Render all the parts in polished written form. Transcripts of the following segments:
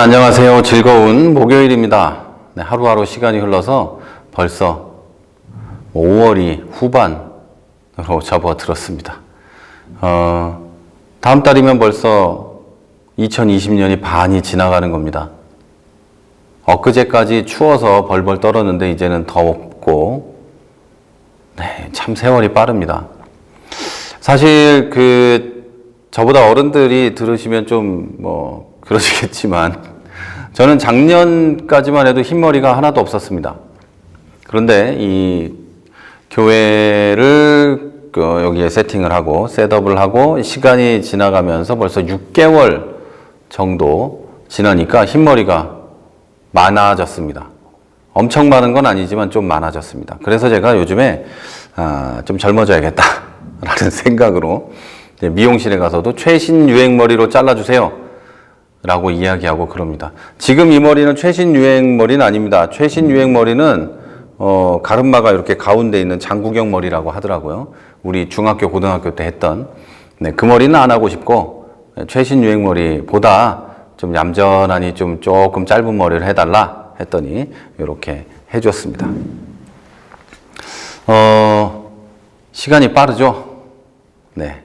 안녕하세요. 즐거운 목요일입니다. 네, 하루하루 시간이 흘러서 벌써 5월이 후반으로 접어들었습니다. 다음 달이면 벌써 2020년이 반이 지나가는 겁니다. 엊그제까지 추워서 벌벌 떨었는데 이제는 덥고, 네, 참 세월이 빠릅니다. 사실 저보다 어른들이 들으시면 좀 그러시겠지만 저는 작년까지만 해도 흰머리가 하나도 없었습니다. 그런데 이 교회를 여기에 세팅을 하고 셋업을 하고 시간이 지나가면서 벌써 6개월 정도 지나니까 흰머리가 많아졌습니다. 엄청 많은 건 아니지만 좀 많아졌습니다. 그래서 제가 요즘에 좀 젊어져야겠다 라는 생각으로 미용실에 가서도 최신 유행 머리로 잘라주세요 라고 이야기하고 그럽니다. 지금 이 머리는 최신 유행 머리는 아닙니다. 최신 유행 머리는 가르마가 이렇게 가운데 있는 장구경 머리라고 하더라고요. 우리 중학교 고등학교 때 했던 그 머리는 안 하고 싶고 최신 유행 머리보다 좀 얌전하니 좀 조금 짧은 머리를 해달라 했더니 이렇게 해줬습니다. 시간이 빠르죠? 네.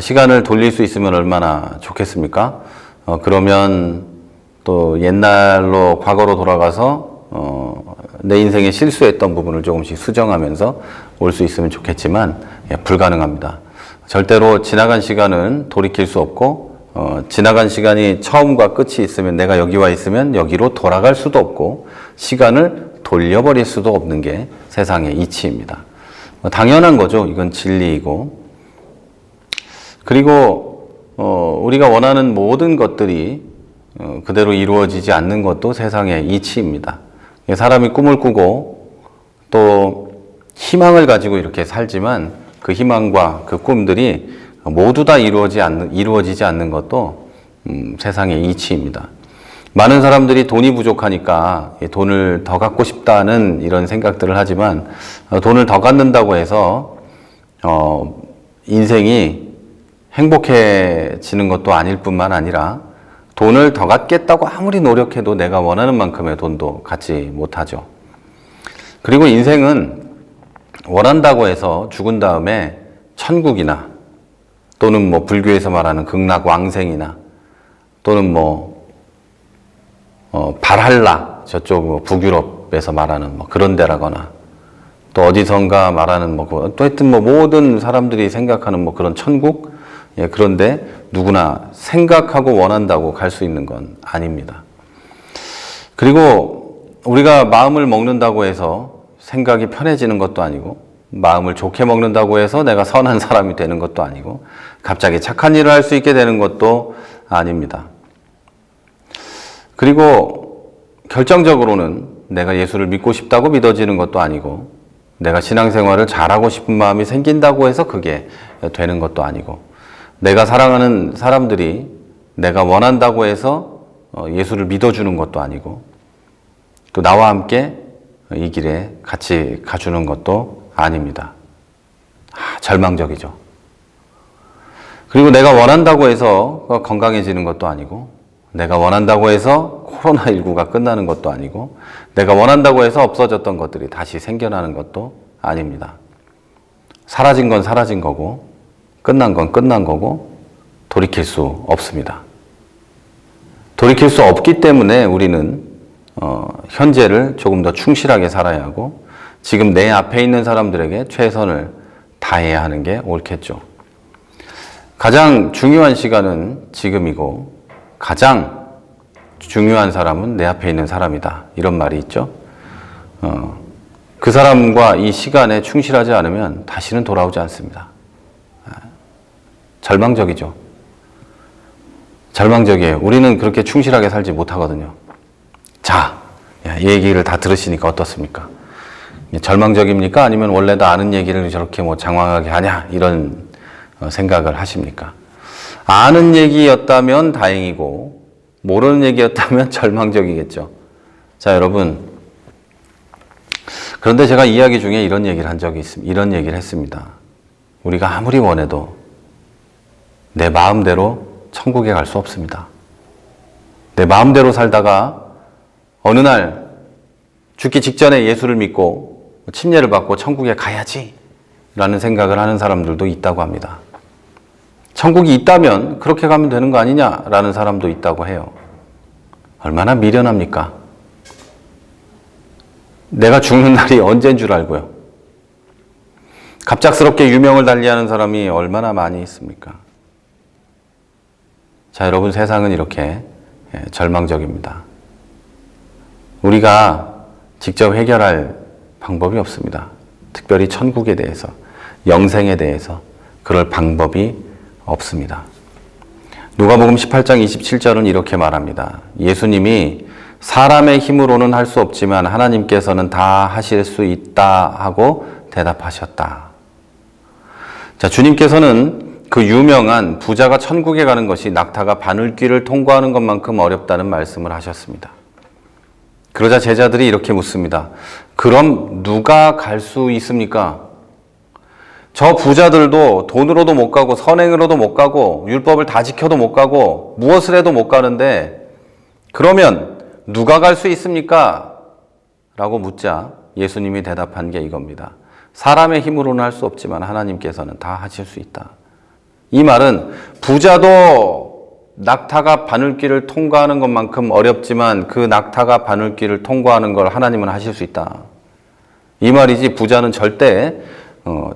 시간을 돌릴 수 있으면 얼마나 좋겠습니까? 그러면 또 옛날로 과거로 돌아가서 내 인생에 실수했던 부분을 조금씩 수정하면서 올 수 있으면 좋겠지만 불가능합니다. 절대로 지나간 시간은 돌이킬 수 없고 지나간 시간이 처음과 끝이 있으면 내가 여기 와 있으면 여기로 돌아갈 수도 없고 시간을 돌려버릴 수도 없는 게 세상의 이치입니다. 당연한 거죠. 이건 진리이고. 그리고 우리가 원하는 모든 것들이 그대로 이루어지지 않는 것도 세상의 이치입니다. 사람이 꿈을 꾸고 또 희망을 가지고 이렇게 살지만 그 희망과 그 꿈들이 모두 다 이루어지지 않는 것도 세상의 이치입니다. 많은 사람들이 돈이 부족하니까 돈을 더 갖고 싶다는 이런 생각들을 하지만 돈을 더 갖는다고 해서 인생이 행복해지는 것도 아닐 뿐만 아니라 돈을 더 갖겠다고 아무리 노력해도 내가 원하는 만큼의 돈도 갖지 못하죠. 그리고 인생은 원한다고 해서 죽은 다음에 천국이나 또는 불교에서 말하는 극락왕생이나 또는 발할라 저쪽 북유럽에서 말하는 그런 데라거나 또 어디선가 말하는 또 하여튼 모든 사람들이 생각하는 그런 천국 그런데 누구나 생각하고 원한다고 갈 수 있는 건 아닙니다. 그리고 우리가 마음을 먹는다고 해서 생각이 편해지는 것도 아니고 마음을 좋게 먹는다고 해서 내가 선한 사람이 되는 것도 아니고 갑자기 착한 일을 할 수 있게 되는 것도 아닙니다. 그리고 결정적으로는 내가 예수를 믿고 싶다고 믿어지는 것도 아니고 내가 신앙생활을 잘하고 싶은 마음이 생긴다고 해서 그게 되는 것도 아니고 내가 사랑하는 사람들이 내가 원한다고 해서 예수를 믿어주는 것도 아니고 또 나와 함께 이 길에 같이 가주는 것도 아닙니다. 절망적이죠. 그리고 내가 원한다고 해서 건강해지는 것도 아니고 내가 원한다고 해서 코로나19가 끝나는 것도 아니고 내가 원한다고 해서 없어졌던 것들이 다시 생겨나는 것도 아닙니다. 사라진 건 사라진 거고 끝난 건 끝난 거고 돌이킬 수 없습니다. 돌이킬 수 없기 때문에 우리는 현재를 조금 더 충실하게 살아야 하고 지금 내 앞에 있는 사람들에게 최선을 다해야 하는 게 옳겠죠. 가장 중요한 시간은 지금이고 가장 중요한 사람은 내 앞에 있는 사람이다. 이런 말이 있죠. 그 사람과 이 시간에 충실하지 않으면 다시는 돌아오지 않습니다. 절망적이죠. 절망적이에요. 우리는 그렇게 충실하게 살지 못하거든요. 자, 이 얘기를 다 들으시니까 어떻습니까? 절망적입니까? 아니면 원래 다 아는 얘기를 저렇게 장황하게 하냐? 이런 생각을 하십니까? 아는 얘기였다면 다행이고 모르는 얘기였다면 절망적이겠죠. 자, 여러분. 그런데 제가 이야기 중에 이런 얘기를 한 적이 있습니다. 이런 얘기를 했습니다. 우리가 아무리 원해도 내 마음대로 천국에 갈 수 없습니다. 내 마음대로 살다가 어느 날 죽기 직전에 예수를 믿고 침례를 받고 천국에 가야지 라는 생각을 하는 사람들도 있다고 합니다. 천국이 있다면 그렇게 가면 되는 거 아니냐라는 사람도 있다고 해요. 얼마나 미련합니까? 내가 죽는 날이 언제인 줄 알고요. 갑작스럽게 유명을 달리하는 사람이 얼마나 많이 있습니까? 자, 여러분, 세상은 이렇게 절망적입니다. 우리가 직접 해결할 방법이 없습니다. 특별히 천국에 대해서, 영생에 대해서 그럴 방법이 없습니다. 누가복음 18장 27절은 이렇게 말합니다. 예수님이 사람의 힘으로는 할 수 없지만 하나님께서는 다 하실 수 있다 하고 대답하셨다. 자, 주님께서는 그 유명한 부자가 천국에 가는 것이 낙타가 바늘귀를 통과하는 것만큼 어렵다는 말씀을 하셨습니다. 그러자 제자들이 이렇게 묻습니다. 그럼 누가 갈 수 있습니까? 저 부자들도 돈으로도 못 가고 선행으로도 못 가고 율법을 다 지켜도 못 가고 무엇을 해도 못 가는데 그러면 누가 갈 수 있습니까? 라고 묻자 예수님이 대답한 게 이겁니다. 사람의 힘으로는 할 수 없지만 하나님께서는 다 하실 수 있다. 이 말은 부자도 낙타가 바늘길을 통과하는 것만큼 어렵지만 그 낙타가 바늘길을 통과하는 걸 하나님은 하실 수 있다. 이 말이지 부자는 절대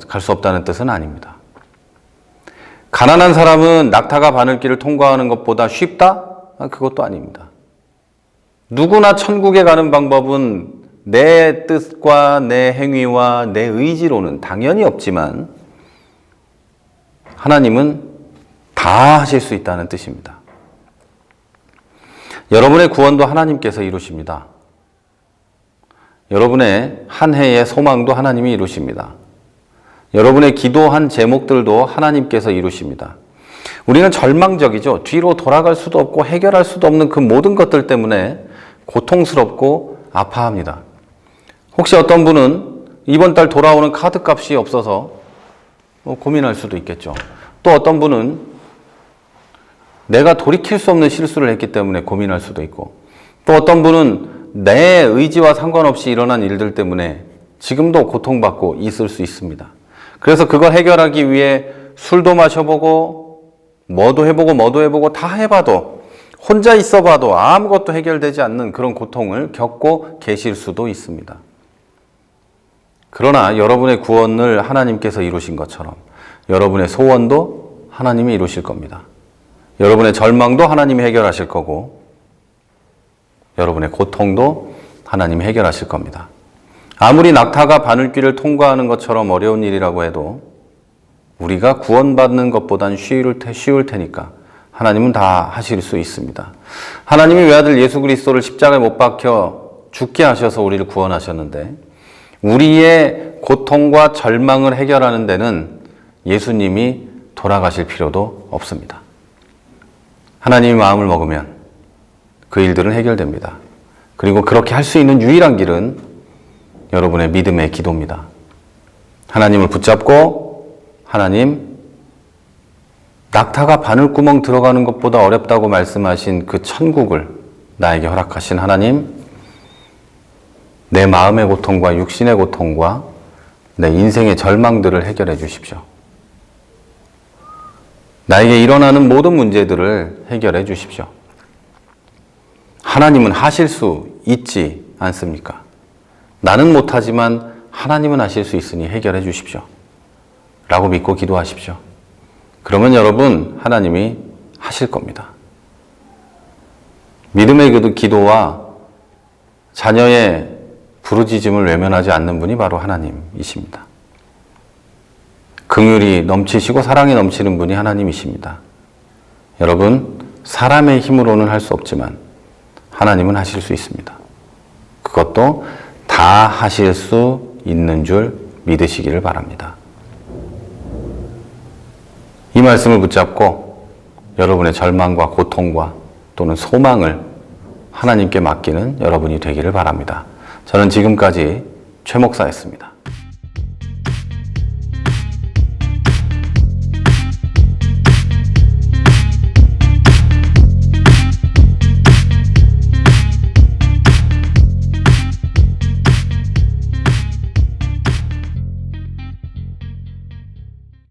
갈 수 없다는 뜻은 아닙니다. 가난한 사람은 낙타가 바늘길을 통과하는 것보다 쉽다? 그것도 아닙니다. 누구나 천국에 가는 방법은 내 뜻과 내 행위와 내 의지로는 당연히 없지만 하나님은 다 하실 수 있다는 뜻입니다. 여러분의 구원도 하나님께서 이루십니다. 여러분의 한 해의 소망도 하나님이 이루십니다. 여러분의 기도한 제목들도 하나님께서 이루십니다. 우리는 절망적이죠. 뒤로 돌아갈 수도 없고 해결할 수도 없는 그 모든 것들 때문에 고통스럽고 아파합니다. 혹시 어떤 분은 이번 달 돌아오는 카드값이 없어서 고민할 수도 있겠죠. 또 어떤 분은 내가 돌이킬 수 없는 실수를 했기 때문에 고민할 수도 있고, 또 어떤 분은 내 의지와 상관없이 일어난 일들 때문에 지금도 고통받고 있을 수 있습니다. 그래서 그걸 해결하기 위해 술도 마셔보고 뭐도 해보고 다 해봐도 혼자 있어봐도 아무것도 해결되지 않는 그런 고통을 겪고 계실 수도 있습니다. 그러나 여러분의 구원을 하나님께서 이루신 것처럼 여러분의 소원도 하나님이 이루실 겁니다. 여러분의 절망도 하나님이 해결하실 거고 여러분의 고통도 하나님이 해결하실 겁니다. 아무리 낙타가 바늘길을 통과하는 것처럼 어려운 일이라고 해도 우리가 구원받는 것보단 쉬울 테니까 하나님은 다 하실 수 있습니다. 하나님이 외아들 예수 그리스도를 십자가에 못 박혀 죽게 하셔서 우리를 구원하셨는데 우리의 고통과 절망을 해결하는 데는 예수님이 돌아가실 필요도 없습니다. 하나님이 마음을 먹으면 그 일들은 해결됩니다. 그리고 그렇게 할 수 있는 유일한 길은 여러분의 믿음의 기도입니다. 하나님을 붙잡고 하나님, 낙타가 바늘구멍 들어가는 것보다 어렵다고 말씀하신 그 천국을 나에게 허락하신 하나님, 내 마음의 고통과 육신의 고통과 내 인생의 절망들을 해결해 주십시오. 나에게 일어나는 모든 문제들을 해결해 주십시오. 하나님은 하실 수 있지 않습니까? 나는 못하지만 하나님은 하실 수 있으니 해결해 주십시오. 라고 믿고 기도하십시오. 그러면 여러분, 하나님이 하실 겁니다. 믿음의 기도와 자녀의 부르짖음을 외면하지 않는 분이 바로 하나님이십니다. 긍휼이 넘치시고 사랑이 넘치는 분이 하나님이십니다. 여러분, 사람의 힘으로는 할 수 없지만 하나님은 하실 수 있습니다. 그것도 다 하실 수 있는 줄 믿으시기를 바랍니다. 이 말씀을 붙잡고 여러분의 절망과 고통과 또는 소망을 하나님께 맡기는 여러분이 되기를 바랍니다. 저는 지금까지 최 목사였습니다.